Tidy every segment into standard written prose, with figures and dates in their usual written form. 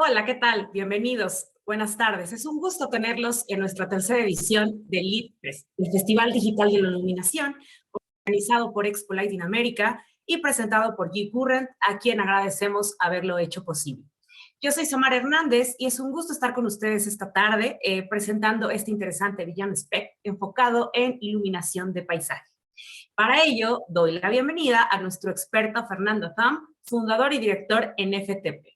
Hola, ¿qué tal? Bienvenidos. Buenas tardes. Es un gusto tenerlos en nuestra tercera edición del LITFEST, el Festival Digital de la Iluminación, organizado por Expo Lighting América y presentado por G Current, a quien agradecemos haberlo hecho posible. Yo soy Samara Hernández y es un gusto estar con ustedes esta tarde presentando este interesante Vision Spec enfocado en iluminación de paisaje. Para ello, doy la bienvenida a nuestro experto Fernando Tham, fundador y director en FTP.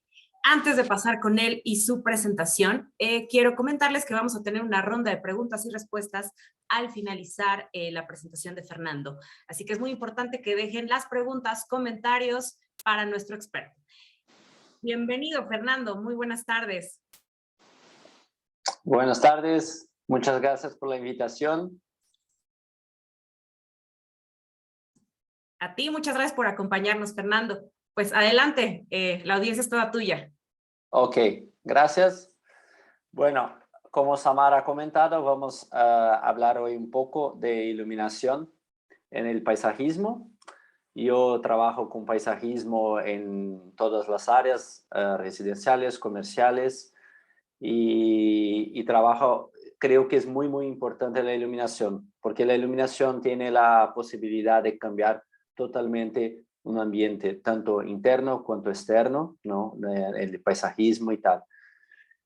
Antes de pasar con él y su presentación, quiero comentarles que vamos a tener una ronda de preguntas y respuestas al finalizar la presentación de Fernando. Así que es muy importante que dejen las preguntas, comentarios para nuestro experto. Bienvenido, Fernando. Muy buenas tardes. Buenas tardes. Muchas gracias por la invitación. A ti, muchas gracias por acompañarnos, Fernando. Pues adelante, la audiencia es toda tuya. Ok, gracias. Bueno, como Samara ha comentado, vamos a hablar hoy un poco de iluminación en el paisajismo. Yo trabajo con paisajismo en todas las áreas, residenciales, comerciales, y trabajo, creo que es muy importante la iluminación, porque la iluminación tiene la posibilidad de cambiar totalmente un ambiente, tanto interno cuanto externo, ¿no? El paisajismo y tal.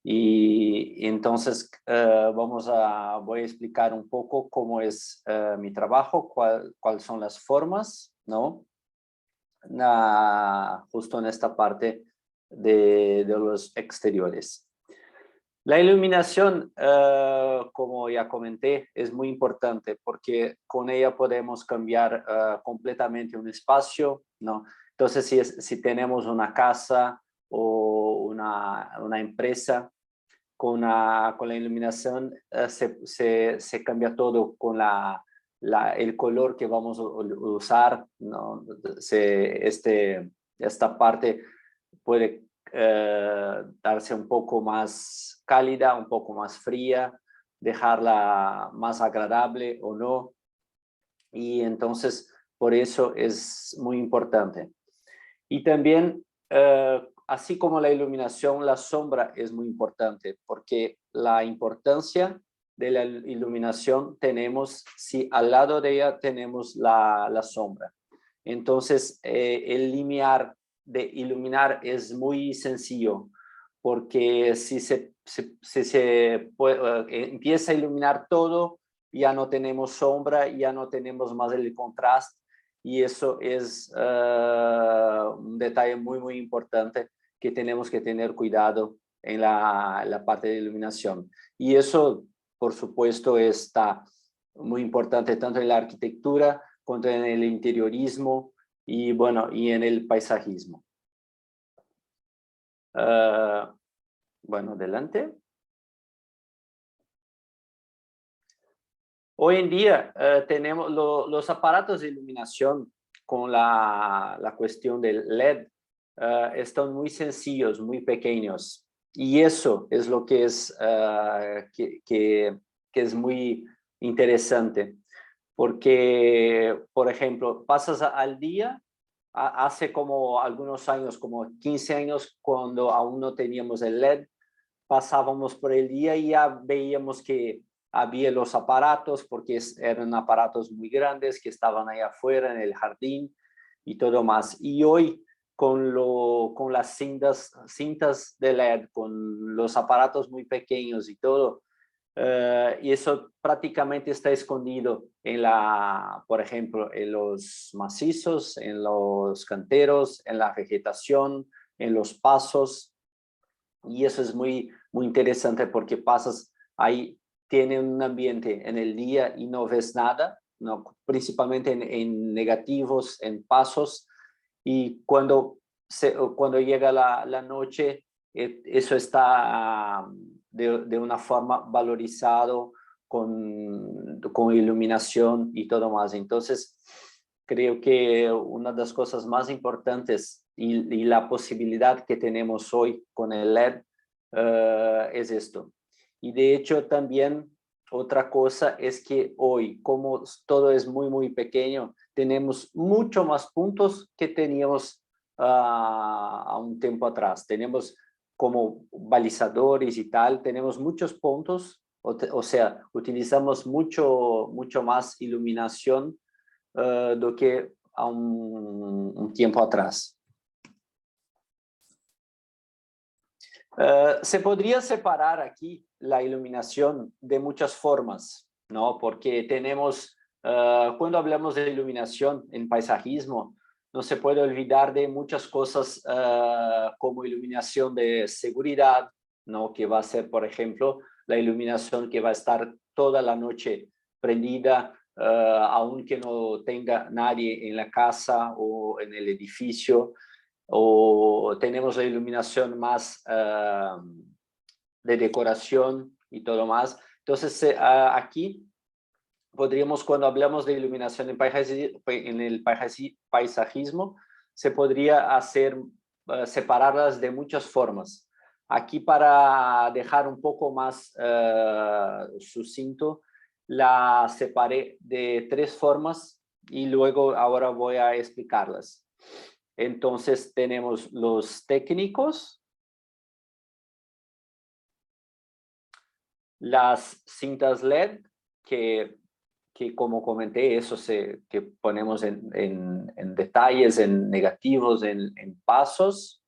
Y entonces voy a explicar un poco cómo es mi trabajo, cuáles son las formas, ¿no? Justo en esta parte de los exteriores. La iluminación, como ya comenté, es muy importante porque con ella podemos cambiar completamente un espacio, ¿no? Entonces, si tenemos una casa o una empresa, con la iluminación se cambia todo con el color que vamos a usar, ¿no? Esta parte puede darse un poco más cálida, un poco más fría, dejarla más agradable o no. Y entonces, por eso es muy importante. Y también, así como la iluminación, la sombra es muy importante, porque la importancia de la iluminación tenemos si al lado de ella tenemos la sombra. Entonces, el linear de iluminar es muy sencillo, porque si empieza a iluminar todo, ya no tenemos sombra, ya no tenemos más el contraste, y eso es un detalle muy importante que tenemos que tener cuidado en la parte de iluminación. Y eso, por supuesto, está muy importante tanto en la arquitectura como en el interiorismo y, bueno, y en el paisajismo. Bueno, adelante. Hoy en día tenemos los aparatos de iluminación con la cuestión del LED, están muy sencillos, muy pequeños. Y eso es lo que es, que es muy interesante. Porque, por ejemplo, pasas al día, hace como algunos años, como 15 años, cuando aún no teníamos el LED, pasábamos por el día y ya veíamos que había los aparatos, porque eran aparatos muy grandes que estaban ahí afuera en el jardín y todo más. Y hoy, con las cintas de LED, con los aparatos muy pequeños y todo, y eso prácticamente está escondido en por ejemplo, en los macizos, en los canteros, en la vegetación, en los pasos. Y eso es muy interesante porque pasas ahí, tiene un ambiente en el día y no ves nada, ¿no? Principalmente en negativos, en pasos. Y cuando llega la noche, eso está de una forma valorizado con iluminación y todo más. Entonces, creo que una de las cosas más importantes y la posibilidad que tenemos hoy con el LED es esto. Y de hecho también otra cosa es que hoy, como todo es muy pequeño, tenemos mucho más puntos que teníamos a un tiempo atrás. Tenemos como balizadores y tal, tenemos muchos puntos, o sea, utilizamos mucho más iluminación do que há um tempo atrás. Se podría separar aquí la iluminación de muchas formas, ¿no? Porque tenemos, cuando hablamos de iluminación en paisajismo, no se puede olvidar de muchas cosas como iluminación de seguridad, ¿no? Que va a ser, por ejemplo, la iluminación que va a estar toda la noche prendida, aunque no tenga nadie en la casa o en el edificio. O tenemos la iluminación más de decoración y todo más. Entonces, aquí podríamos, cuando hablamos de iluminación en el paisajismo, se podría hacer, separarlas de muchas formas. Aquí, para dejar un poco más sucinto, la separé de 3 formas y luego ahora voy a explicarlas. Entonces tenemos los técnicos, las cintas LED, que como comenté, eso que ponemos en detalles, en negativos, en pasos.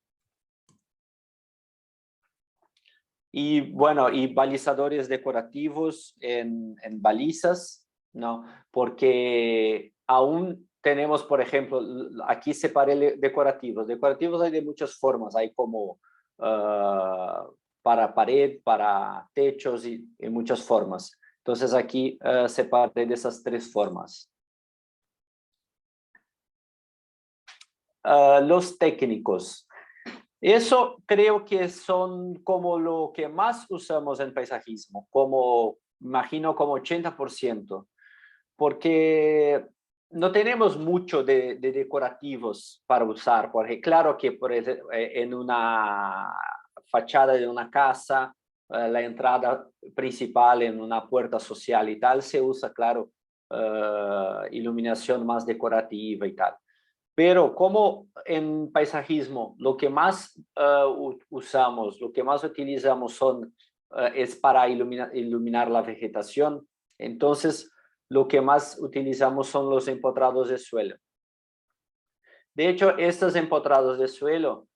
Y bueno, y balizadores decorativos en balizas, ¿no? Porque aún tenemos, por ejemplo, aquí separé decorativos. Decorativos hay de muchas formas, hay como para pared, para techos y en muchas formas. Entonces aquí separé de esas 3 formas. Los técnicos. Eso creo que son como lo que más usamos en paisajismo, como imagino como 80%, porque no tenemos mucho de decorativos para usar, porque claro que en una fachada de una casa, la entrada principal en una puerta social y tal, se usa, claro, iluminación más decorativa y tal. Pero como en paisajismo lo que más usamos, lo que más utilizamos es para iluminar la vegetación, entonces lo que más utilizamos son los empotrados de suelo. De hecho, estos empotrados de suelo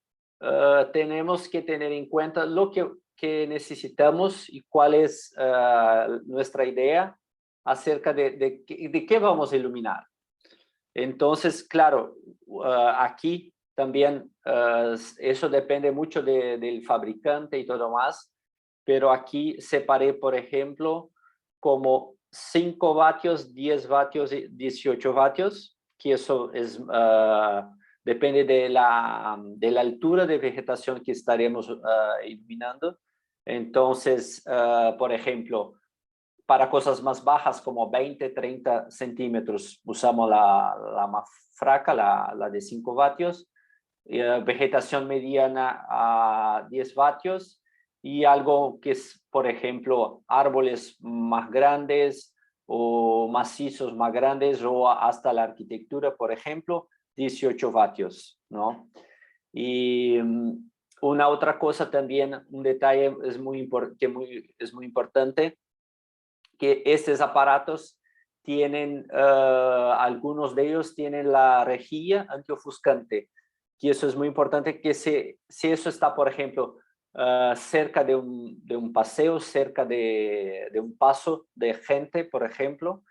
tenemos que tener en cuenta lo que necesitamos y cuál es nuestra idea acerca de qué vamos a iluminar. Entonces, claro, aquí también eso depende mucho del fabricante y todo más, pero aquí separé, por ejemplo, como 5 vatios, 10 vatios y 18 vatios, que eso es depende de la altura de vegetación que estaremos iluminando. Entonces, por ejemplo, para cosas más bajas como 20, 30 centímetros usamos la más fraca, la de 5 vatios, vegetación mediana a 10 vatios y algo que es, por ejemplo, árboles más grandes o macizos más grandes o hasta la arquitectura, por ejemplo, 18 vatios, ¿no? Y una otra cosa también, un detalle es muy importante, que estos aparatos tienen, algunos de ellos tienen la rejilla antiofuscante, y eso es muy importante, que si eso está, por ejemplo, cerca de un paseo, cerca de un paso de gente, por ejemplo,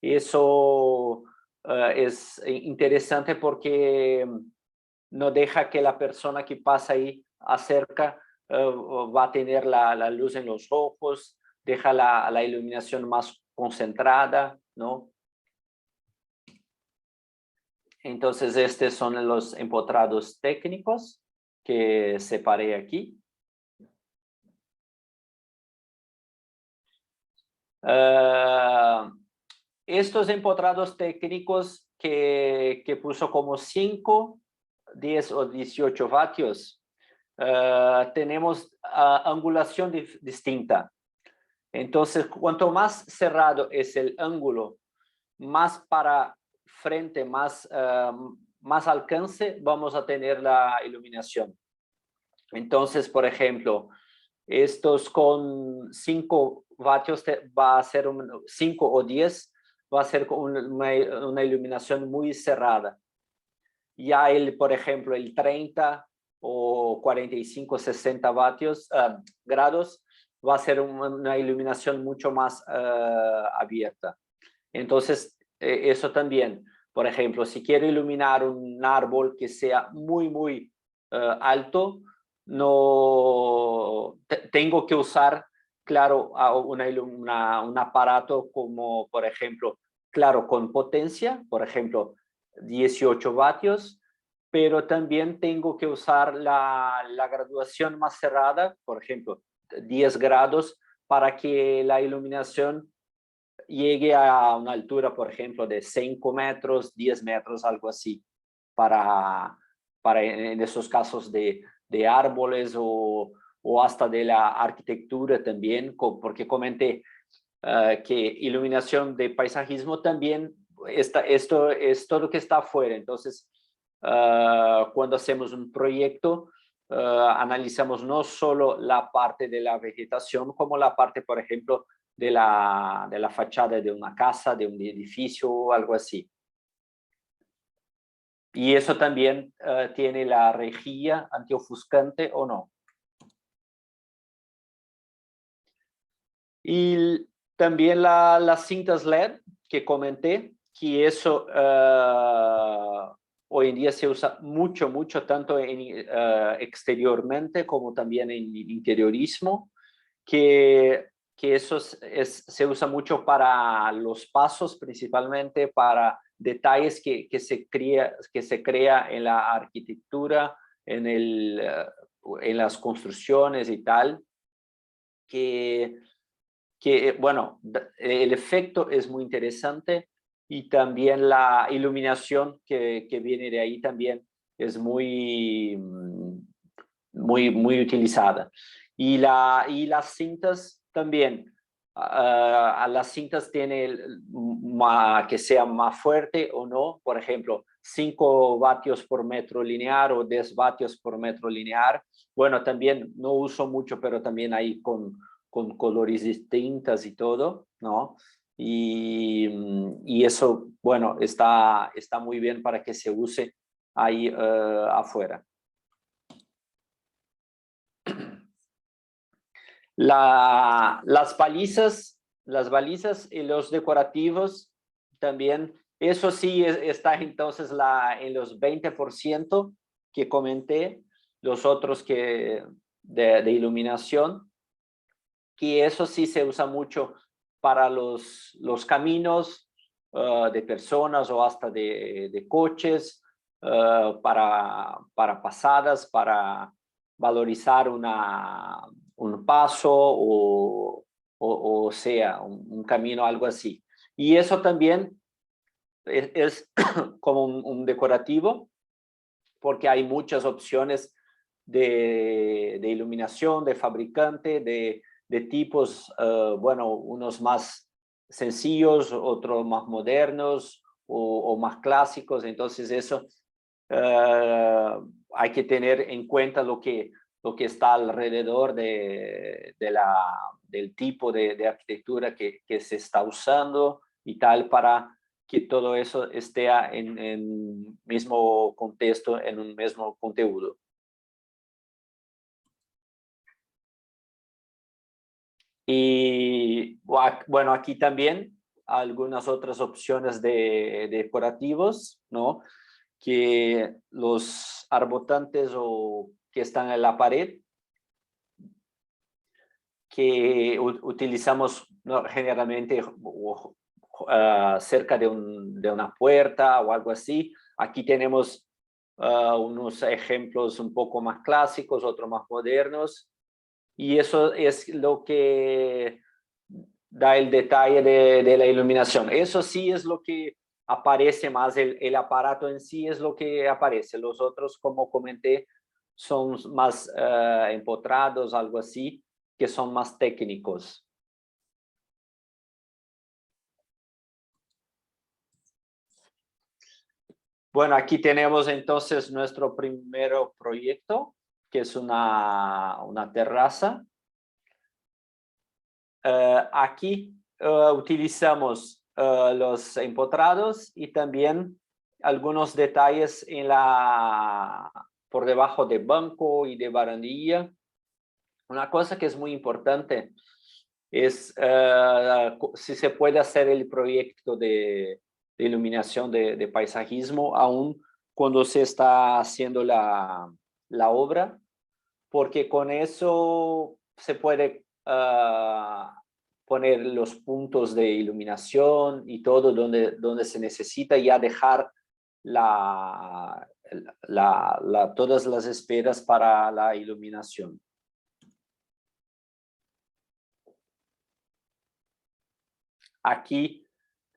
eso es interesante porque no deja que la persona que pasa ahí acerca va a tener la luz en los ojos, deja la iluminación más concentrada, ¿no? Entonces, estos son los empotrados técnicos que separé aquí. Estos empotrados técnicos que puso como 5, 10 o 18 vatios, tenemos angulación distinta. Entonces, cuanto más cerrado es el ángulo, más para frente, más alcance, vamos a tener la iluminación. Entonces, por ejemplo, estos con 5 vatios va a ser 5 o 10, va a ser una iluminación muy cerrada. Ya por ejemplo, el 30 o 45, 60 grados va a ser una iluminación mucho más abierta. Entonces, eso también, por ejemplo, si quiero iluminar un árbol que sea muy alto, no tengo que usar, claro, un aparato como, por ejemplo, claro, con potencia, por ejemplo, 18 vatios, pero también tengo que usar la graduación más cerrada, por ejemplo, 10 grados, para que la iluminación llegue a una altura, por ejemplo, de 5 metros, 10 metros, algo así, para en esos casos de árboles o hasta de la arquitectura también, porque comenté que iluminación de paisajismo también, esto es todo lo que está afuera. Entonces, cuando hacemos un proyecto, analizamos no solo la parte de la vegetación, como la parte, por ejemplo, de la fachada de una casa, de un edificio o algo así. Y eso también tiene la rejilla antiofuscante o no. Y también las cintas LED que comenté, que eso hoy en día se usa mucho, tanto exteriormente como también en interiorismo, que eso se usa mucho para los pasos, principalmente para detalles que se crea en la arquitectura, en las construcciones y tal, que bueno, el efecto es muy interesante y también la iluminación que viene de ahí también es muy utilizada. Y las cintas también, las cintas tienen que sea más fuerte o no, por ejemplo, 5 vatios por metro lineal o 10 vatios por metro lineal. Bueno, también no uso mucho, pero también ahí con colores distintas y todo, ¿no? Y eso, bueno, está muy bien para que se use ahí afuera. Las balizas y los decorativos también, eso sí está entonces en los 20% que comenté, los otros que de iluminación, que eso sí se usa mucho para los caminos de personas o hasta de coches, para pasadas, para valorizar un paso o sea, un camino, algo así. Y eso también es como un decorativo, porque hay muchas opciones de iluminación, de fabricante, de tipos, bueno, unos más sencillos, otros más modernos o más clásicos. Entonces eso hay que tener en cuenta lo que está alrededor del tipo de arquitectura que se está usando y tal, para que todo eso esté en mismo contexto, en un mismo conteúdo. Y bueno, aquí también algunas otras opciones de decorativos, ¿no? Que los arbotantes o que están en la pared, que utilizamos, ¿no?, generalmente cerca de una puerta o algo así. Aquí tenemos unos ejemplos un poco más clásicos, otros más modernos, y eso es lo que da el detalle de la iluminación. Eso sí es lo que aparece más, el aparato en sí es lo que aparece. Los otros, como comenté, son más empotrados, algo así, que son más técnicos. Bueno, aquí tenemos entonces nuestro primer proyecto, que es una terraza. Aquí utilizamos los empotrados y también algunos detalles por debajo de banco y de barandilla. Una cosa que es muy importante es si se puede hacer el proyecto de iluminación de paisajismo aún cuando se está haciendo la obra, porque con eso se puede poner los puntos de iluminación y todo donde se necesita, ya dejar todas las esferas para la iluminación. Aquí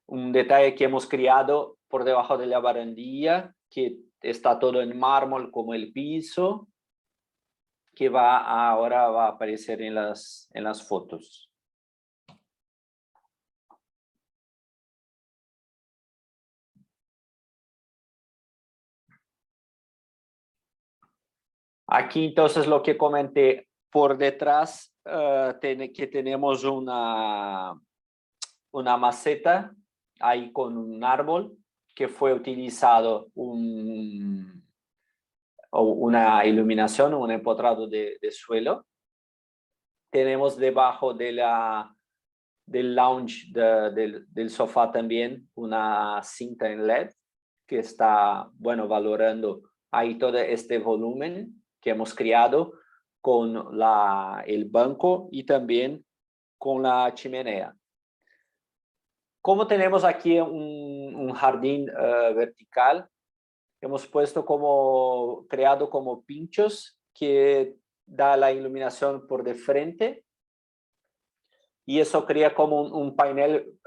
un detalle que hemos creado por debajo de la barandilla, que está todo en mármol como el piso, que ahora va a aparecer en las fotos. Aquí entonces lo que comenté por detrás, que tenemos una maceta ahí con un árbol que fue utilizado una iluminación, un empotrado de suelo. Tenemos debajo del lounge del sofá también una cinta en LED que está, bueno, valorando ahí todo este volumen que hemos creado con el banco y también con la chimenea. Como tenemos aquí un jardín vertical, hemos creado como pinchos que da la iluminación por de frente, y eso crea como un panel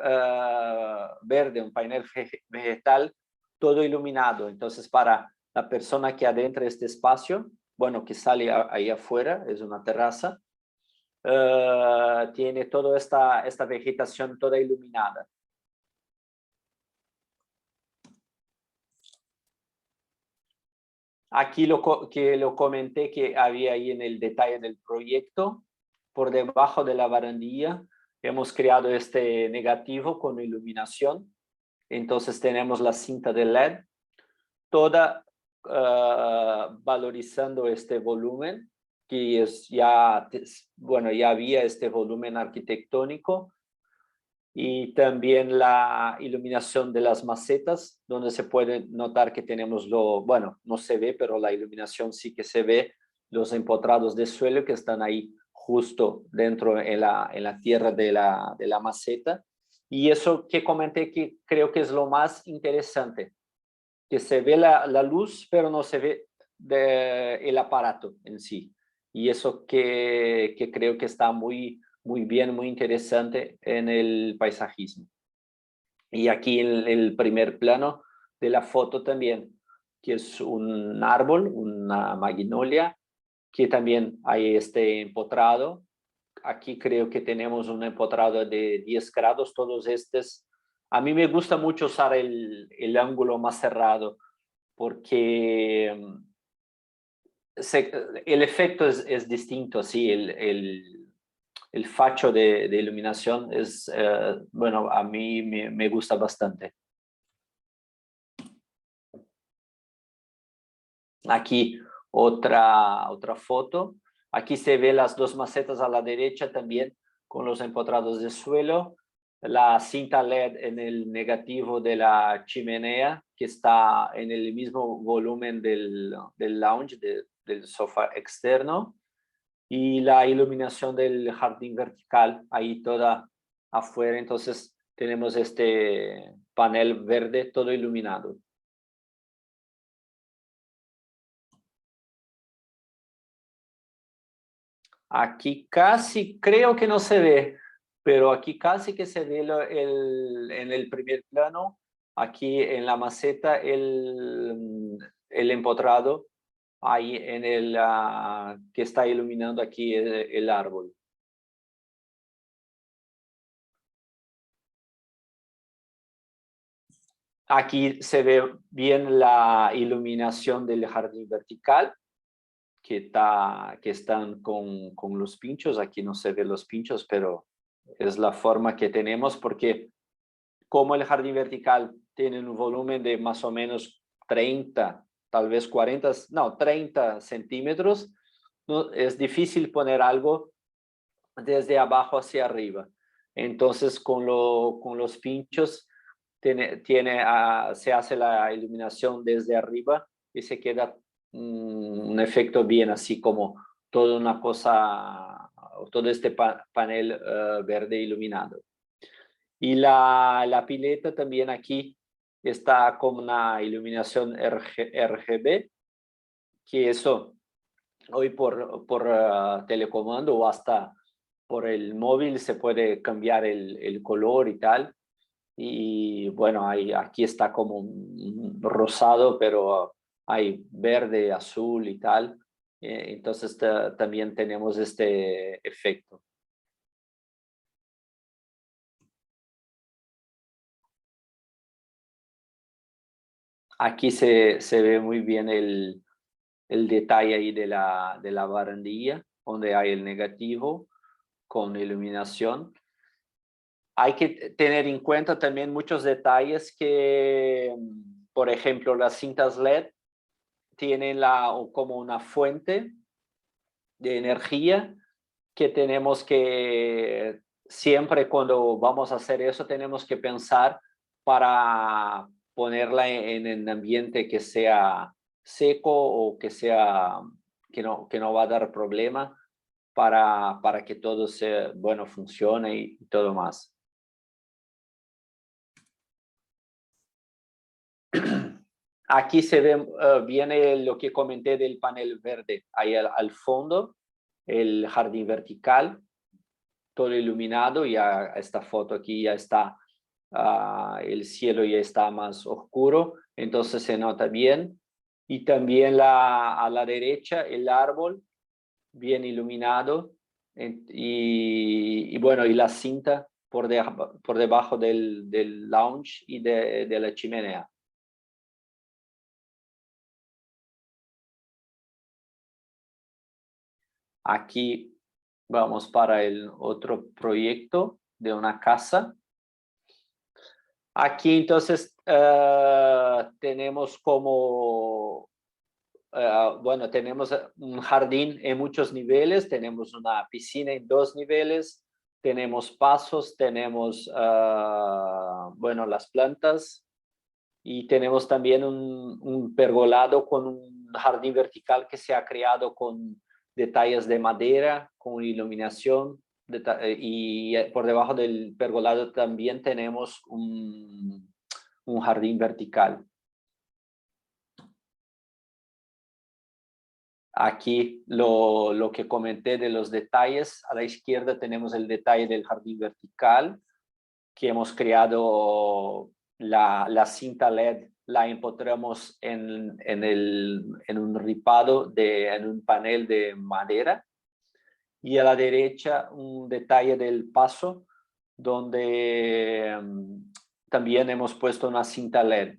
verde, un panel vegetal todo iluminado. Entonces, para la persona que adentra este espacio, bueno, que sale ahí afuera, es una terraza, tiene toda esta vegetación toda iluminada. Aquí lo comenté que había ahí en el detalle del proyecto, por debajo de la barandilla, hemos creado este negativo con iluminación. Entonces tenemos la cinta de LED, toda valorizando este volumen, que bueno, ya había este volumen arquitectónico, y también la iluminación de las macetas, donde se puede notar que tenemos bueno, no se ve, pero la iluminación sí que se ve, los empotrados de suelo que están ahí justo dentro en la tierra de la maceta. Y eso que comenté que creo que es lo más interesante, que se ve la luz, pero no se ve el aparato en sí. Y eso que creo que está muy bien, muy interesante en el paisajismo. Y aquí en el primer plano de la foto también, que es un árbol, una magnolia, que también hay este empotrado. Aquí creo que tenemos un empotrado de 10 grados, todos estos. A mí me gusta mucho usar el ángulo más cerrado, porque el efecto es distinto, sí, el facho de iluminación es, bueno, a mí me gusta bastante. Aquí otra foto. Aquí se ve las dos macetas a la derecha también con los empotrados de suelo. La cinta LED en el negativo de la chimenea, que está en el mismo volumen del lounge, del sofá externo. Y la iluminación del jardín vertical, ahí toda afuera. Entonces tenemos este panel verde todo iluminado. Aquí casi, creo que no se ve, pero aquí casi que se ve en el primer plano, aquí en la maceta, el empotrado, ahí en el que está iluminando aquí el árbol. Aquí se ve bien la iluminación del jardín vertical, que están con los pinchos. Aquí no se ve los pinchos, pero es la forma que tenemos, porque como el jardín vertical tiene un volumen de más o menos 30, tal vez 40, no, 30 centímetros, no, es difícil poner algo desde abajo hacia arriba. Entonces, con los pinchos, se hace la iluminación desde arriba y se queda un efecto bien, así como toda una cosa, todo este panel verde iluminado. Y la pileta también aquí está con una iluminación RGB, que eso hoy por telecomando o hasta por el móvil se puede cambiar el color y tal. Y bueno, aquí está como un rosado, pero hay verde, azul y tal. Entonces también tenemos este efecto. Aquí se ve muy bien el detalle ahí de la barandilla, donde hay el negativo con iluminación. Hay que tener en cuenta también muchos detalles que, por ejemplo, las cintas LED tienen como una fuente de energía que tenemos que, siempre cuando vamos a hacer eso, tenemos que pensar para ponerla en el ambiente que sea seco o que no va a dar problema para que todo bueno, funcione y todo más. Aquí se ve viene lo que comenté del panel verde, ahí al fondo, el jardín vertical, todo iluminado. Ya esta foto aquí ya está, el cielo ya está más oscuro, entonces se nota bien. Y también a la derecha el árbol bien iluminado, y bueno, y la cinta por debajo del lounge y de la chimenea. Aquí vamos para el otro proyecto de una casa. Aquí entonces tenemos bueno, tenemos un jardín en muchos niveles, tenemos una piscina en 2 niveles, tenemos pasos, tenemos, bueno, las plantas, y tenemos también un pergolado con un jardín vertical que se ha creado con detalles de madera, con iluminación, y por debajo del pergolado también tenemos un jardín vertical. Aquí lo que comenté de los detalles. A la izquierda tenemos el detalle del jardín vertical, que hemos creado la cinta LED, la empotramos en un ripado, en un panel de madera. Y a la derecha un detalle del paso, donde también hemos puesto una cinta LED.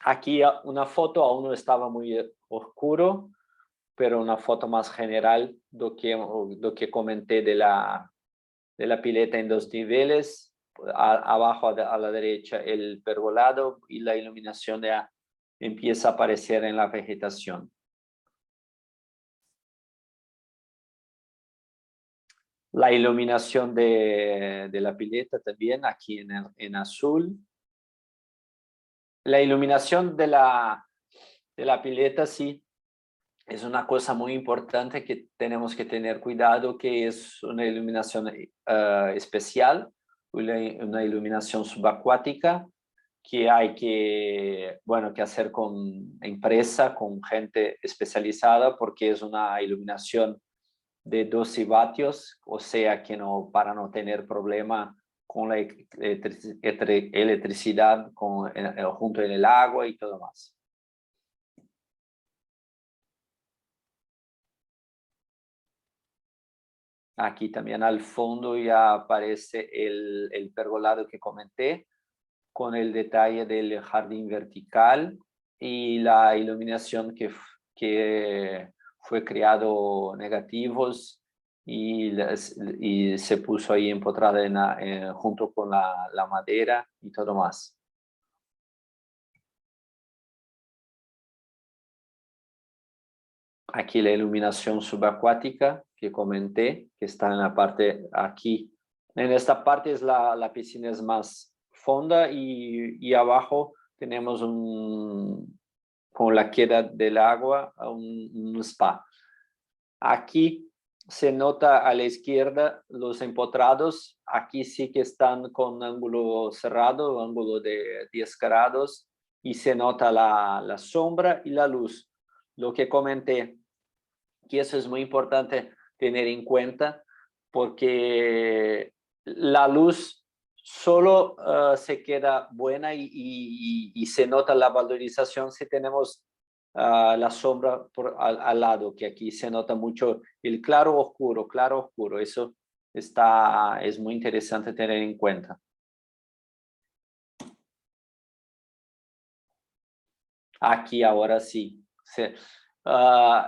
Aquí una foto, aún no estaba muy oscuro, pero una foto más general lo que comenté de la pileta en 2 niveles. Abajo a la derecha el pergolado y la iluminación ya empieza a aparecer en la vegetación. La iluminación de la pileta también aquí en azul. La iluminación de la pileta sí es una cosa muy importante que tenemos que tener cuidado, que es una iluminación especial, una iluminación subacuática que hay que hacer con empresa, con gente especializada, porque es una iluminación de 12 vatios, o sea que para no tener problema con la electricidad junto en el agua y todo más. Aquí también al fondo ya aparece el pergolado que comenté, con el detalle del jardín vertical y la iluminación que fue creado negativos y se puso ahí empotrada junto con la madera y todo más. Aquí la iluminación subacuática que comenté, que está en la parte aquí. En esta parte la piscina es más fonda y abajo tenemos con la queda del agua un spa. Aquí se nota a la izquierda los empotrados. Aquí sí que están con ángulo cerrado, ángulo de 10 grados, y se nota la sombra y la luz. Lo que comenté, que eso es muy importante tener en cuenta, porque la luz solo se queda buena y se nota la valorización si tenemos la sombra al lado, que aquí se nota mucho el claro oscuro. Eso es muy interesante tener en cuenta. Aquí ahora sí.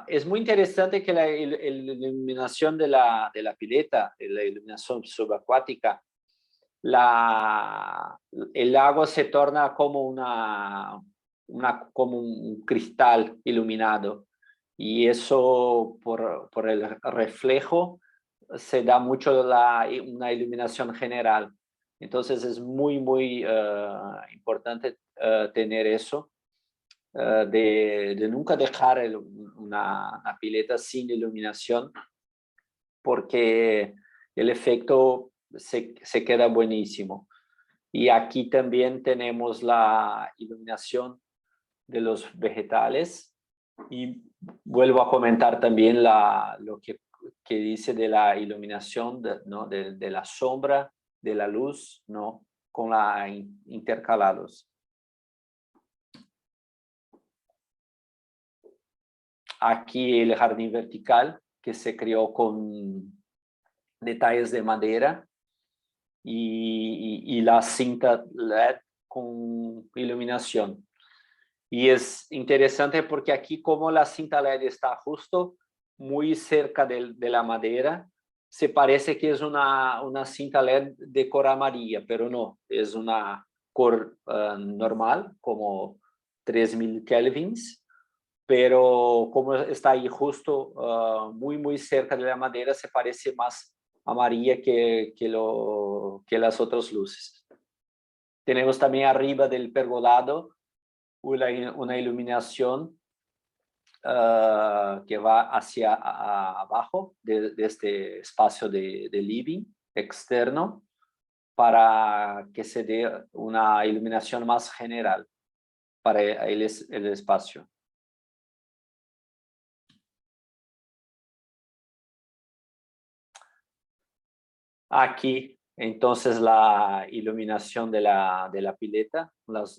Es muy interesante que la iluminación de la pileta, la iluminación subacuática, el agua se torna como como un cristal iluminado, y eso por el reflejo se da mucho una iluminación general. Entonces es muy importante tener eso. De nunca dejar una pileta sin iluminación, porque el efecto se queda buenísimo. Y aquí también tenemos la iluminación de los vegetales, y vuelvo a comentar también lo que dice de la iluminación, ¿no? de la sombra, de la luz, ¿no? Con intercalados. Aquí el jardín vertical, que se creó con detalles de madera y la cinta LED con iluminación. Y es interesante porque aquí, como la cinta LED está justo muy cerca de la madera, se parece que es una cinta LED de cor amarilla, pero no, es una cor normal, como 3000 kelvins. Pero como está ahí justo muy cerca de la madera, se parece más amarilla que las otras luces. Tenemos también arriba del pergolado una iluminación que va hacia abajo de este espacio de living externo, para que se dé una iluminación más general para el espacio. Aquí, entonces, la iluminación de la pileta.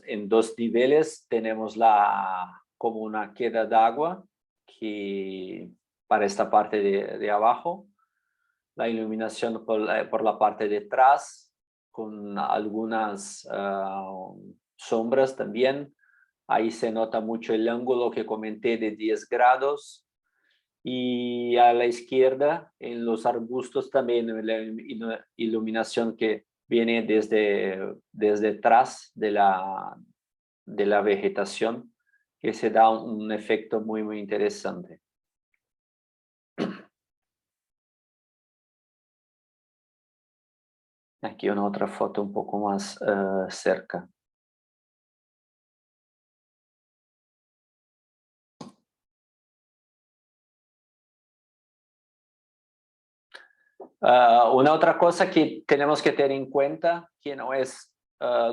En 2 niveles tenemos como una queda de agua que para esta parte de abajo. La iluminación por la parte de atrás, con algunas sombras también. Ahí se nota mucho el ángulo que comenté de 10 grados. Y a la izquierda, en los arbustos también, la iluminación que viene desde atrás de la vegetación, que se da un efecto muy, muy interesante. Aquí una otra foto un poco más cerca. Una otra cosa que tenemos que tener en cuenta, que no es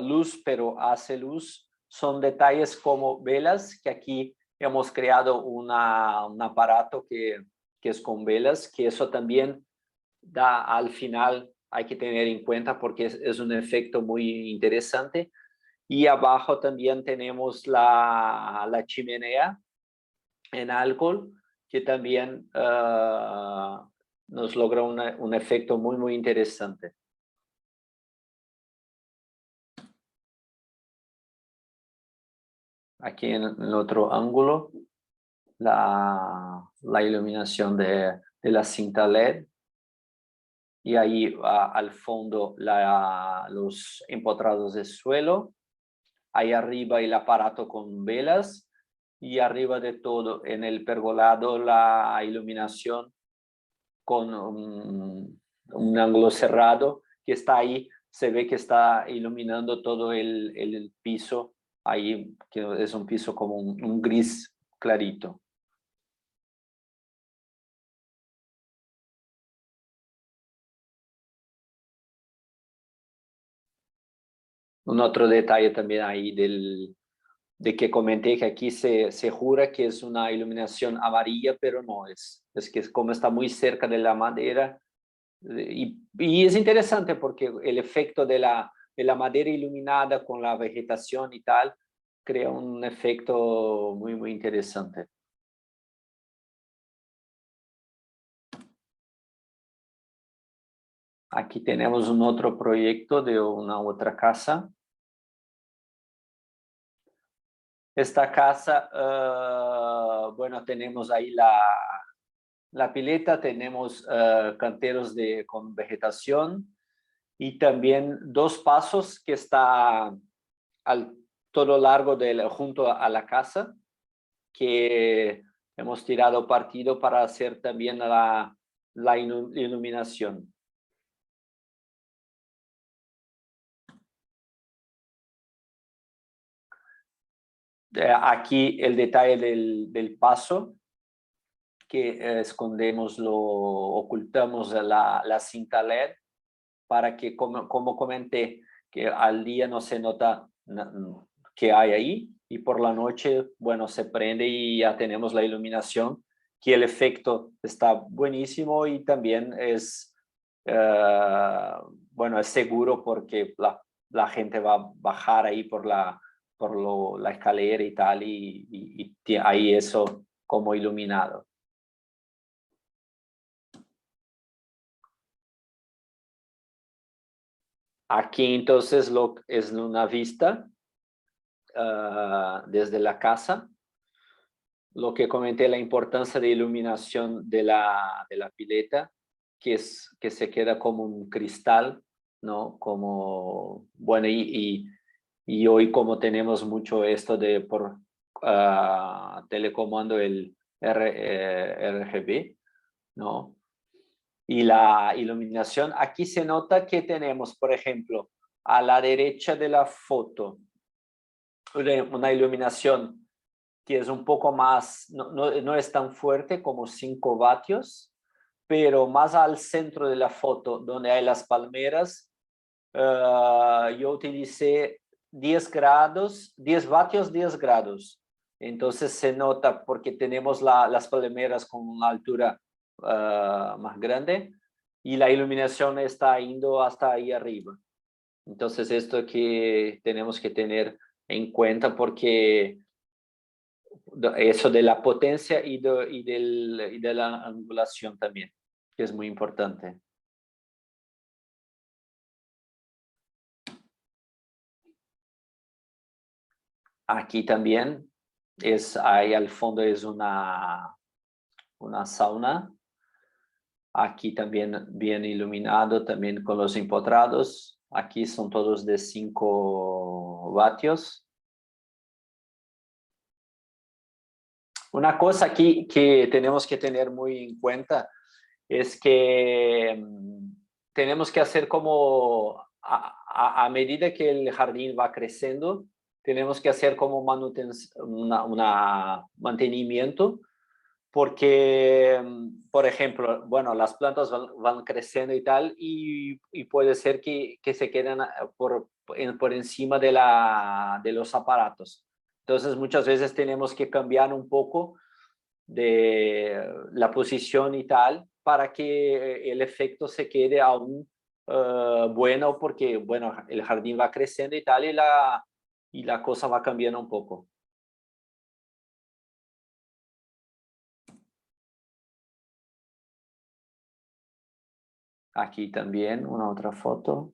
luz, pero hace luz, son detalles como velas, que aquí hemos creado un aparato que es con velas, que eso también da al final, hay que tener en cuenta porque es un efecto muy interesante. Y abajo también tenemos la chimenea en alcohol, que también nos logra un efecto muy, muy interesante. Aquí en el otro ángulo, la iluminación de la cinta LED. Y ahí al fondo los empotrados de suelo. Ahí arriba el aparato con velas. Y arriba de todo, en el pergolado, la iluminación con un ángulo cerrado que está ahí. Se ve que está iluminando todo el piso. Ahí, que es un piso como un gris clarito. Un otro detalle también ahí de que comenté que aquí se jura que es una iluminación amarilla, pero no es. Es que como está muy cerca de la madera. Y es interesante porque el efecto de la madera iluminada con la vegetación y tal crea un efecto muy, muy interesante. Aquí tenemos un otro proyecto de una otra casa. Esta casa, bueno, tenemos ahí la pileta, tenemos canteros con vegetación y también 2 pasos que está todo largo junto a la casa, que hemos tirado partido para hacer también la iluminación. Aquí el detalle del paso, que ocultamos la cinta LED para que, como comenté, que al día no se nota que hay ahí y por la noche, bueno, se prende y ya tenemos la iluminación, que el efecto está buenísimo y también es, bueno, es seguro porque la gente va a bajar ahí por la escalera y tal y ahí eso como iluminado. Aquí entonces es una vista desde la casa. Lo que comenté, la importancia de iluminación de la pileta, que se queda como un cristal, ¿no? Como, bueno, y hoy como tenemos mucho esto de por telecomando el RGB, ¿no? Y la iluminación, aquí se nota que tenemos, por ejemplo, a la derecha de la foto, una iluminación que es un poco más, no es tan fuerte como 5 vatios, pero más al centro de la foto, donde hay las palmeras, yo utilicé 10 grados, 10 vatios, 10 grados. Entonces se nota porque tenemos las palmeras con una altura más grande y la iluminación está yendo hasta ahí arriba. Entonces esto que tenemos que tener en cuenta porque eso de la potencia y de la angulación también, que es muy importante. Aquí también ahí al fondo es una sauna. Aquí también bien iluminado, también con los empotrados. Aquí son todos de 5 vatios. Una cosa aquí que tenemos que tener muy en cuenta es que tenemos que hacer como a medida que el jardín va creciendo, tenemos que hacer como mantenimiento, porque, por ejemplo, bueno, las plantas van creciendo y tal, y puede ser que se queden por encima de los aparatos. Entonces, muchas veces tenemos que cambiar un poco de la posición y tal para que el efecto se quede aún bueno, porque bueno, el jardín va creciendo y tal y la cosa va cambiando un poco. Aquí también una otra foto.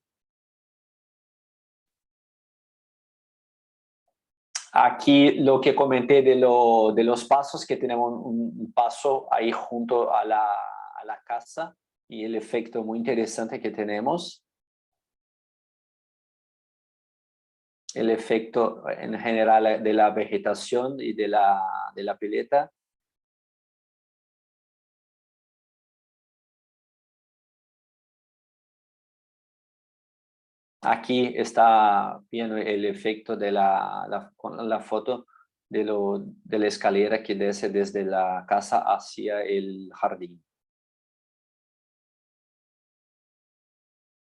Aquí lo que comenté de los pasos, que tenemos un paso ahí junto a la casa y el efecto muy interesante que tenemos. El efecto en general de la vegetación y de la pileta. Aquí está viendo el efecto de con la foto de la escalera que desce desde la casa hacia el jardín.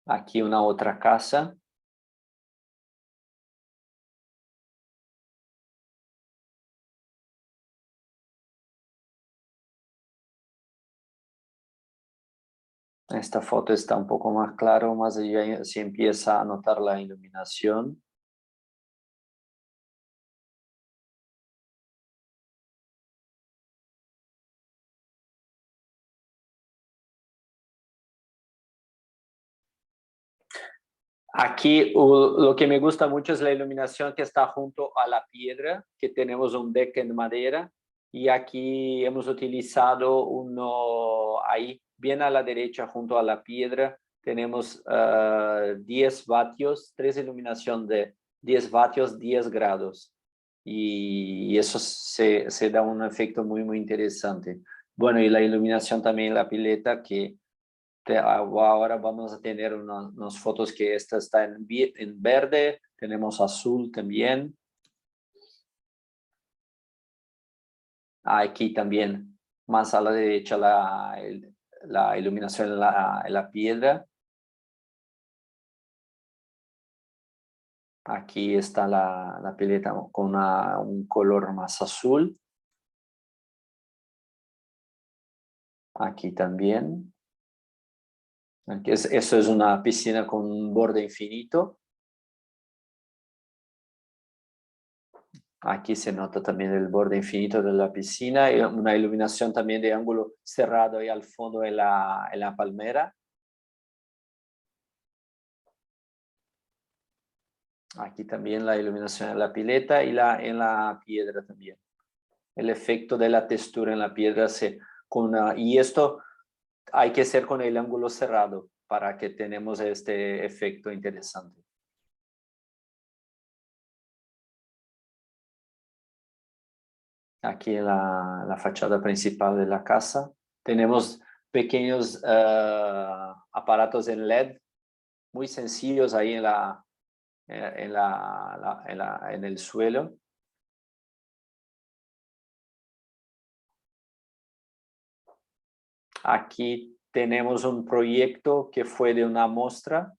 Aquí una otra casa. Esta foto está un poco más claro, más allá se empieza a notar la iluminación. Aquí lo que me gusta mucho es la iluminación que está junto a la piedra, que tenemos un deck en madera y aquí hemos utilizado uno ahí, bien a la derecha junto a la piedra, tenemos 10 vatios, 3 iluminación de 10 vatios, 10 grados y eso se da un efecto muy, muy interesante. Bueno, y la iluminación también en la pileta que ahora vamos a tener unas fotos que esta está en verde, tenemos azul también. Aquí también, más a la derecha, la iluminación en la piedra. Aquí está la pileta con un color más azul. Aquí también. Eso es una piscina con un borde infinito. Aquí se nota también el borde infinito de la piscina y una iluminación también de ángulo cerrado ahí al fondo en la palmera. Aquí también la iluminación en la pileta y en la piedra también. El efecto de la textura en la piedra y esto hay que hacer con el ángulo cerrado para que tenemos este efecto interesante. Aquí en la fachada principal de la casa tenemos pequeños aparatos en LED muy sencillos ahí en el suelo. Aquí tenemos un proyecto que fue de una muestra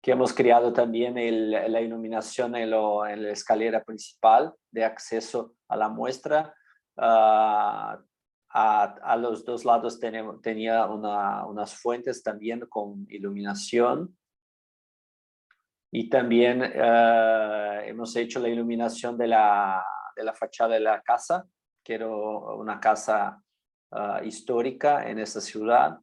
que hemos creado también la iluminación en la escalera principal de acceso a la muestra. A los dos lados tenía unas fuentes también con iluminación. Y también hemos hecho la iluminación de la fachada de la casa, que era una casa histórica en esta ciudad.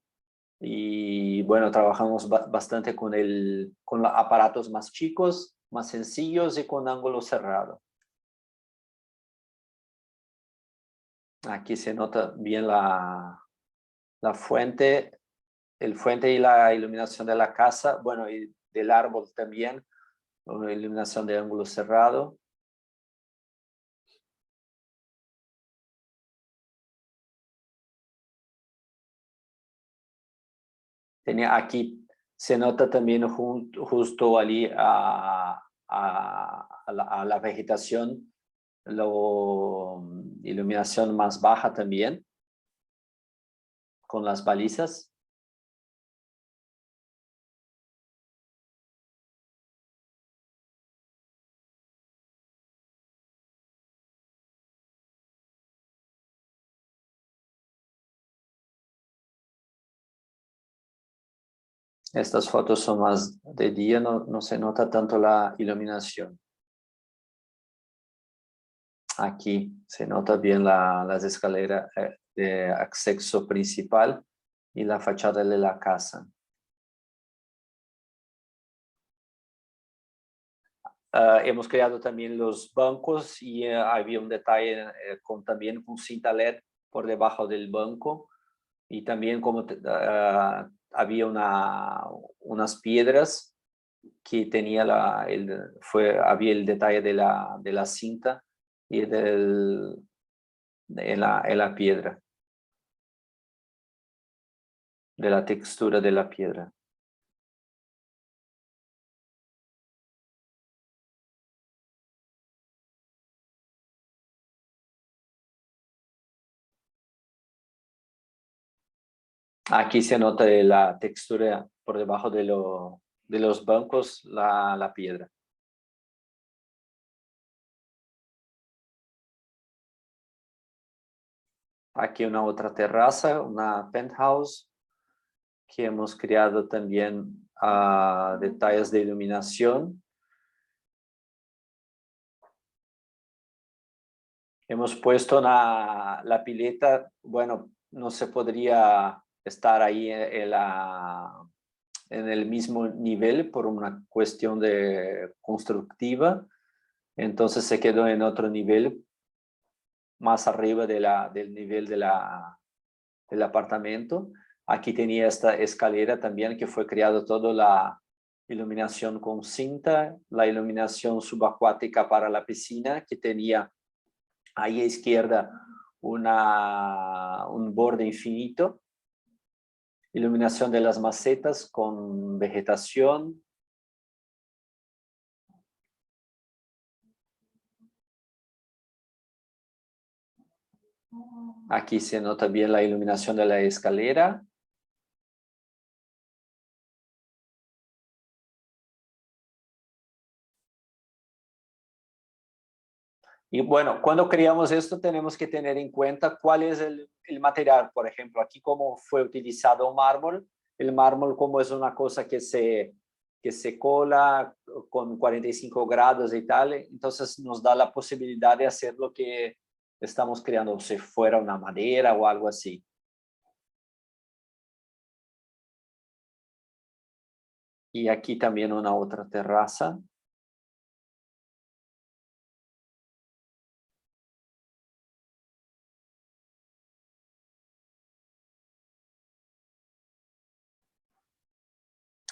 Y bueno, trabajamos bastante con los aparatos más chicos, más sencillos y con ángulo cerrado. Aquí se nota bien la fuente, el fuente y la iluminación de la casa, bueno, y del árbol también, una iluminación de ángulo cerrado. Aquí se nota también justo allí a la vegetación, la iluminación más baja también, con las balizas. Estas fotos son más de día, no se nota tanto la iluminación. Aquí se nota bien las escaleras de acceso principal y la fachada de la casa. Hemos creado también los bancos y había un detalle también con cinta LED por debajo del banco. Y también como había unas piedras que tenía había el detalle de la cinta y en la piedra, de la textura de la piedra. Aquí se nota la textura por debajo de los bancos, la piedra. Aquí una otra terraza, una penthouse, que hemos creado también detalles de iluminación. Hemos puesto la pileta, bueno, no se podría estar ahí en el mismo nivel por una cuestión constructiva, entonces se quedó en otro nivel, más arriba del nivel del apartamento. Aquí tenía esta escalera también que fue creado toda la iluminación con cinta, la iluminación subacuática para la piscina que tenía ahí a izquierda un borde infinito, iluminación de las macetas con vegetación. Aquí se nota bien la iluminación de la escalera. Y bueno, cuando creamos esto tenemos que tener en cuenta cuál es el material. Por ejemplo, aquí como fue utilizado mármol. El mármol como es una cosa que se cola con 45 grados y tal, entonces nos da la posibilidad de hacer lo que estamos creando, si fuera una madera o algo así. Y aquí también una otra terraza.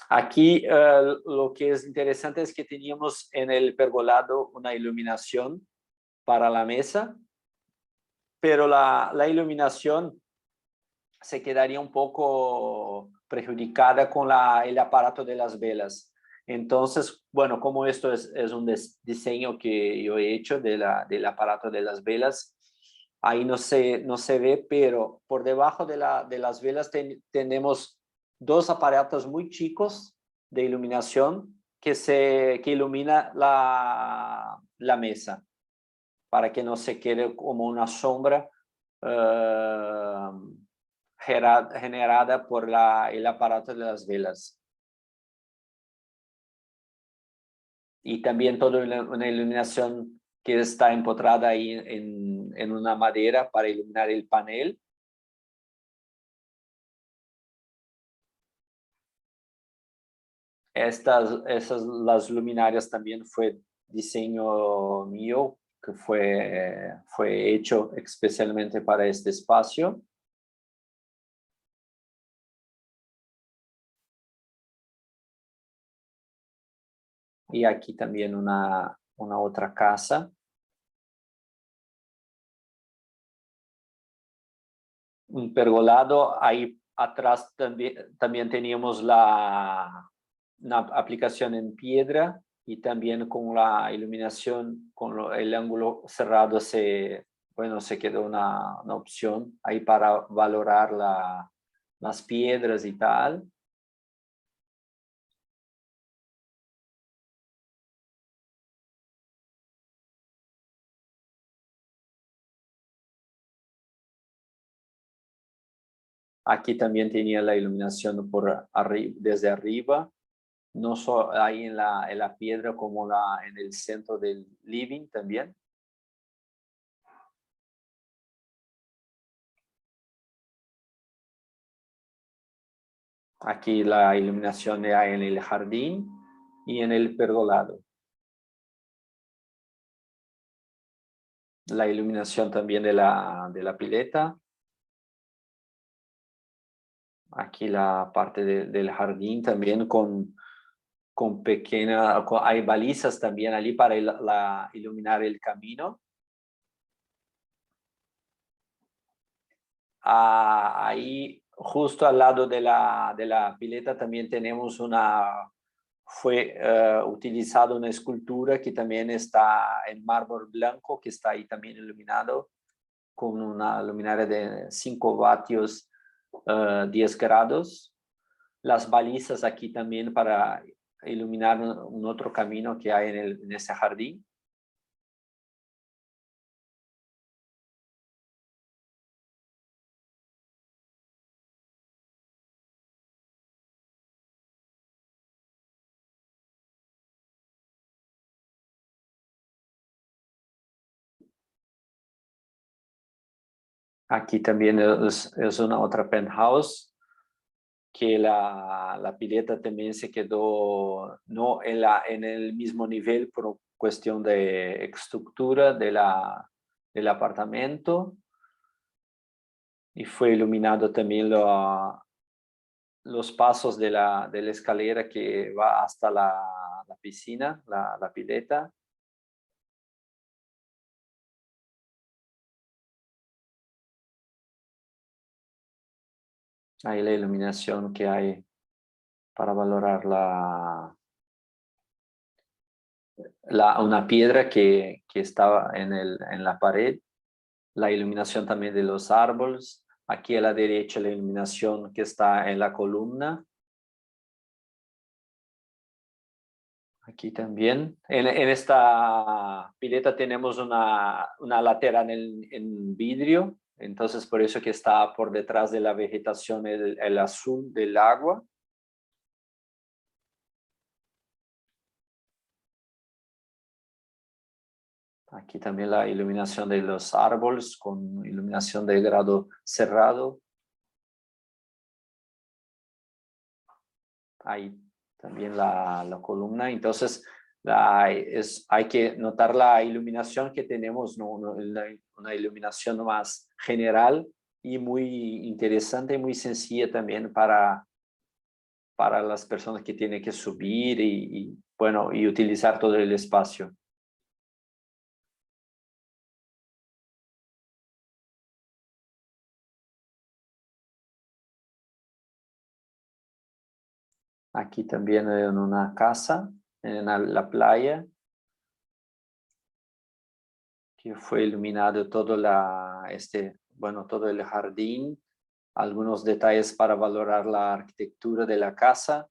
Aquí lo que es interesante es que teníamos en el pergolado una iluminación para la mesa, pero la iluminación se quedaría un poco perjudicada con el aparato de las velas. Entonces, bueno, como esto es un diseño que yo he hecho del aparato de las velas, ahí no se ve, pero por debajo de las velas tenemos dos aparatos muy chicos de iluminación que ilumina la mesa, para que no se quede como una sombra generada por el aparato de las velas. Y también toda una iluminación que está empotrada ahí en una madera para iluminar el panel. Las luminarias también fue diseño mío, que fue hecho especialmente para este espacio. Y aquí también una otra casa. Un pergolado, ahí atrás también teníamos una aplicación en piedra y también con la iluminación, con el ángulo cerrado se quedó una opción ahí para valorar las piedras y tal. Aquí también tenía la iluminación desde arriba, no solo ahí en la piedra como en el centro del living también. Aquí la iluminación en el jardín y en el pergolado. La iluminación también de la pileta. Aquí la parte del jardín también con hay balizas también allí para iluminar el camino. Ahí justo al lado de la pileta también tenemos fue utilizada una escultura que también está en mármol blanco, que está ahí también iluminado con una luminaria de 5 vatios, 10 grados. Las balizas aquí también para iluminar un otro camino que hay en ese jardín. Aquí también es una otra penthouse, que la pileta también se quedó no en el mismo nivel por cuestión de estructura del apartamento, y fue iluminado también los pasos de la escalera que va hasta la piscina, la pileta. Ahí la iluminación que hay para valorar una piedra que estaba en la pared, la iluminación también de los árboles. Aquí a la derecha la iluminación que está en la columna. Aquí también. En esta pileta tenemos una lateral en vidrio, entonces por eso que está por detrás de la vegetación el azul del agua. Aquí también la iluminación de los árboles con iluminación de grado cerrado. Ahí también la columna. Entonces hay que notar la iluminación que tenemos, ¿no? Una iluminación más general y muy interesante y muy sencilla también para las personas que tienen que subir y utilizar todo el espacio. Aquí también en una casa, en la playa, que fue iluminado todo todo el jardín, algunos detalles para valorar la arquitectura de la casa.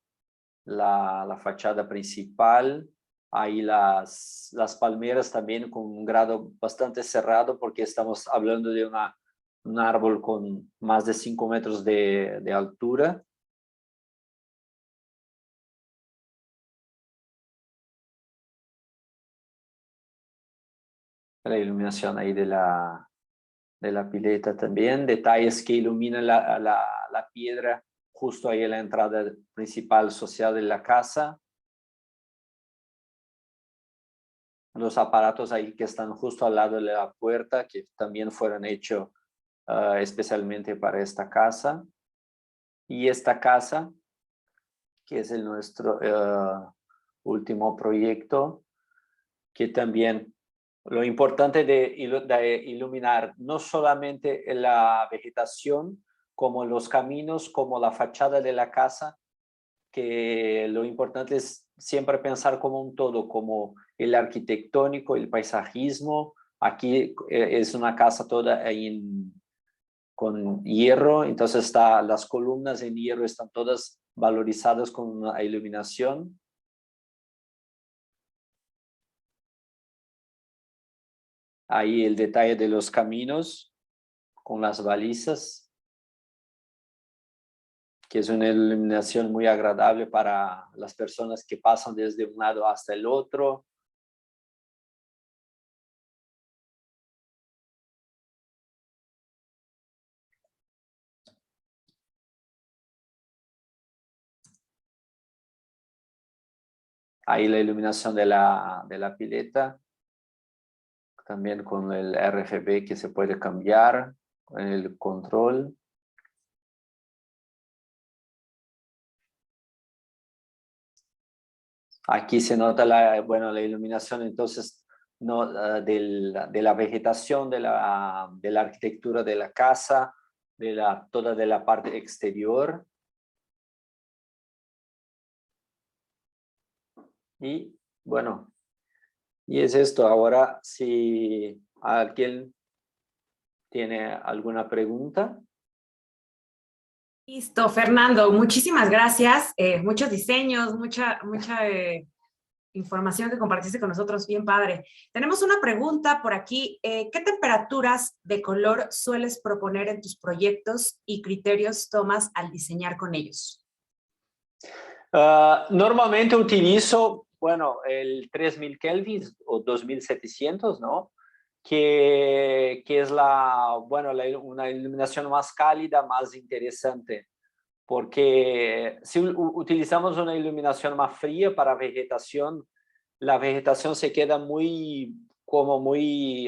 la fachada principal. Ahí las palmeras también con un grado bastante cerrado porque estamos hablando de un árbol con más de 5 metros de altura. La iluminación ahí de la pileta también. Detalles que iluminan la piedra justo ahí en la entrada principal social de la casa. Los aparatos ahí que están justo al lado de la puerta, que también fueron hechos especialmente para esta casa. Y esta casa, que es nuestro último proyecto, que también lo importante de iluminar no solamente la vegetación, como los caminos, como la fachada de la casa, que lo importante es siempre pensar como un todo, como el arquitectónico, el paisajismo. Aquí es una casa toda con hierro, entonces las columnas en hierro están todas valorizadas con una iluminación. Ahí el detalle de los caminos con las balizas, que es una iluminación muy agradable para las personas que pasan desde un lado hasta el otro. Ahí la iluminación de la pileta, también con el RGB que se puede cambiar, con el control. Aquí se nota la iluminación entonces no, de la vegetación, de la arquitectura de la casa, toda de la parte exterior. Y bueno, y es esto. Ahora, si alguien tiene alguna pregunta. Listo, Fernando, muchísimas gracias. Muchos diseños, mucha información que compartiste con nosotros, bien padre. Tenemos una pregunta por aquí. ¿Qué temperaturas de color sueles proponer en tus proyectos y criterios tomas al diseñar con ellos? Normalmente utilizo, bueno, el 3000 Kelvin o 2700, ¿no? Que es una iluminación más cálida, más interesante. Porque si utilizamos una iluminación más fría para vegetación, la vegetación se queda muy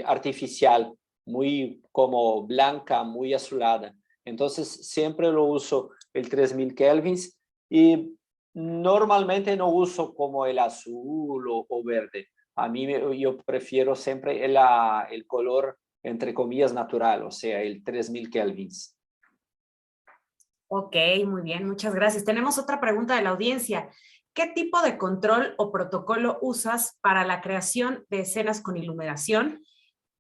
artificial, muy como blanca, muy azulada. Entonces siempre lo uso el 3000 kelvins y normalmente no uso como el azul o verde. Yo prefiero siempre el color, entre comillas, natural, o sea, el 3000 kelvins. Ok, muy bien, muchas gracias. Tenemos otra pregunta de la audiencia. ¿Qué tipo de control o protocolo usas para la creación de escenas con iluminación?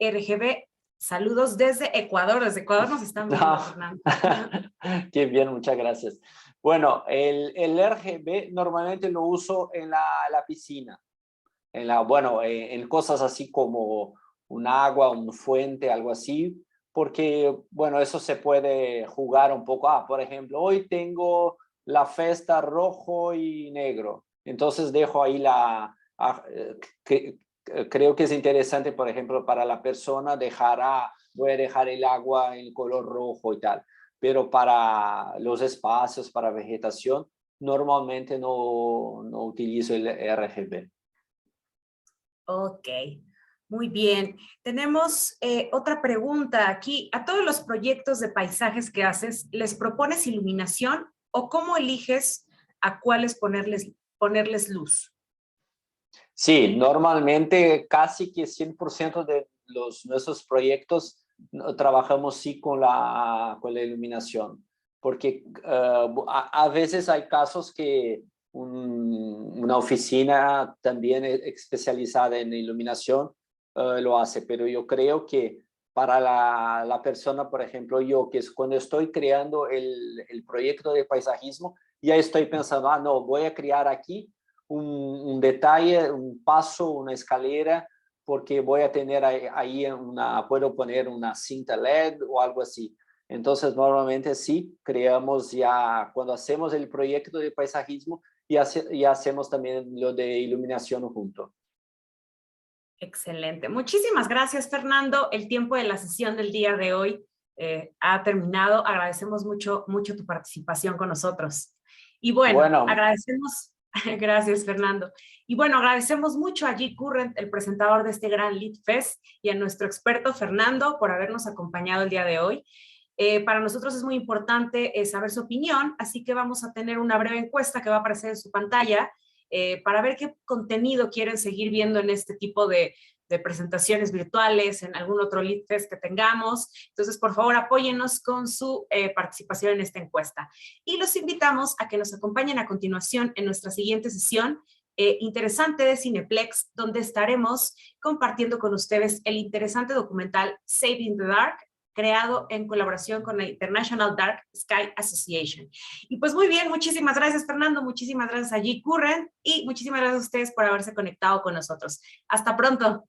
RGB, saludos desde Ecuador. Desde Ecuador nos están viendo, Fernando. Qué bien, muchas gracias. Bueno, el RGB normalmente lo uso en la piscina. En cosas así como un agua, un fuente, algo así, porque, bueno, eso se puede jugar un poco. Por ejemplo, hoy tengo la fiesta rojo y negro, entonces dejo ahí creo que es interesante, por ejemplo, para la persona voy a dejar el agua en color rojo y tal, pero para los espacios, para vegetación, normalmente no utilizo el RGB. Ok, muy bien. Tenemos otra pregunta aquí. ¿A todos los proyectos de paisajes que haces, les propones iluminación o cómo eliges a cuáles ponerles luz? Sí, normalmente casi que 100% de nuestros proyectos trabajamos sí con la iluminación, porque a veces hay casos que una oficina también especializada en iluminación lo hace, pero yo creo que para la persona, por ejemplo, yo, que es cuando estoy creando el proyecto de paisajismo, ya estoy pensando, ah, no, voy a crear aquí un detalle, un paso, una escalera, porque voy a tener ahí puedo poner una cinta LED o algo así. Entonces, normalmente sí, creamos ya, cuando hacemos el proyecto de paisajismo, y hacemos también lo de iluminación junto. Excelente. Muchísimas gracias, Fernando. El tiempo de la sesión del día de hoy ha terminado. Agradecemos mucho, mucho tu participación con nosotros. Y bueno, Bueno, agradecemos, gracias, Fernando. Y bueno, agradecemos mucho a G. Current, el presentador de este gran Lead Fest, y a nuestro experto, Fernando, por habernos acompañado el día de hoy. Para nosotros es muy importante saber su opinión, así que vamos a tener una breve encuesta que va a aparecer en su pantalla para ver qué contenido quieren seguir viendo en este tipo de presentaciones virtuales, en algún otro Lead Fest que tengamos. Entonces, por favor, apóyennos con su participación en esta encuesta. Y los invitamos a que nos acompañen a continuación en nuestra siguiente sesión interesante de Cineplex, donde estaremos compartiendo con ustedes el interesante documental Saving the Dark, creado en colaboración con la International Dark Sky Association. Y pues muy bien, muchísimas gracias, Fernando, muchísimas gracias a G. Current y muchísimas gracias a ustedes por haberse conectado con nosotros. Hasta pronto.